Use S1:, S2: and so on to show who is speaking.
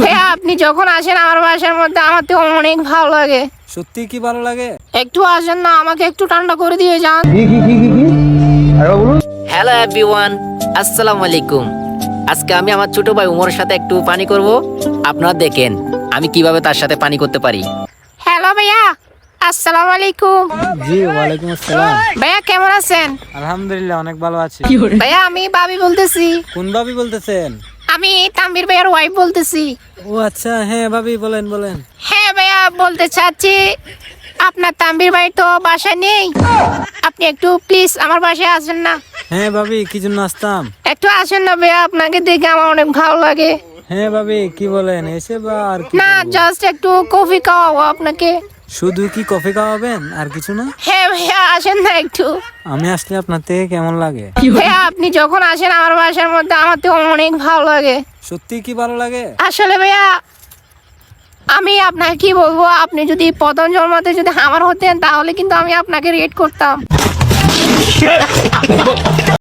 S1: ভাইয়া আপনি যখন আসেন আমার বাসার মধ্যে আমার তো অনেক ভালো লাগে।
S2: সত্যি কি ভালো লাগে?
S1: একটু আসেন না, আমাকে একটু ঠান্ডা করে দিয়ে যান।
S3: হ্যালো এভরিওয়ান, আসসালামু আলাইকুম। আজকে আমি আমার ছোট ভাই উমরের সাথে একটু পানি করব। আপনারা দেখেন আমি কিভাবে তার সাথে পানি করতে পারি।
S1: হ্যালো ভাইয়া, আসসালামু আলাইকুম।
S2: জি ওয়ালাইকুম আসসালাম।
S1: ভাইয়া কেমন আছেন?
S2: আলহামদুলিল্লাহ অনেক ভালো আছি।
S1: ভাইয়া আমি বাবি বলতেছি।
S2: কোন ভাবি বলতেছেন?
S1: আমি তানভীর ভাইয়ার ওয়াইফ বলতেছি।
S2: ও আচ্ছা, হ্যাঁ ভাবি বলেন বলেন।
S1: হ্যাঁ ভাইয়া বলতে চাচ্ছি আপনার তানভীর ভাই তো বাসায় নেই, আপনি একটু প্লিজ আমার বাসায় আসেন না।
S2: হ্যাঁ ভাবি, কি জন্য আসতাম?
S1: একটু আসেন না ভাইয়া, আপনাকে দেখে আমার অনেক ভালো লাগে।
S2: হ্যাঁ ভাবি কি বলেন, এসে বা আর কি
S1: না
S2: বলবো?
S1: জাস্ট একটু কফি খাওয়াবো আপনাকে।
S2: শুধু কি কফি খাওয়াবেন আর কিছু না?
S1: হ্যাঁ ভাইয়া আসেন না একটু।
S2: আমি আসলে আপনার থেকে কেমন লাগে?
S1: ভাইয়া আপনি যখন আসেন আমার বাসার মধ্যে আমার তো অনেক ভালো লাগে।
S2: সত্যি কি ভালো লাগে?
S1: আসলে ভাইয়া আমি আপনাকে কি বলবো, আপনি যদি প্রথম জন্মতে যদি আমার হতেন তাহলে কিন্তু আমি আপনাকে রেট করতাম।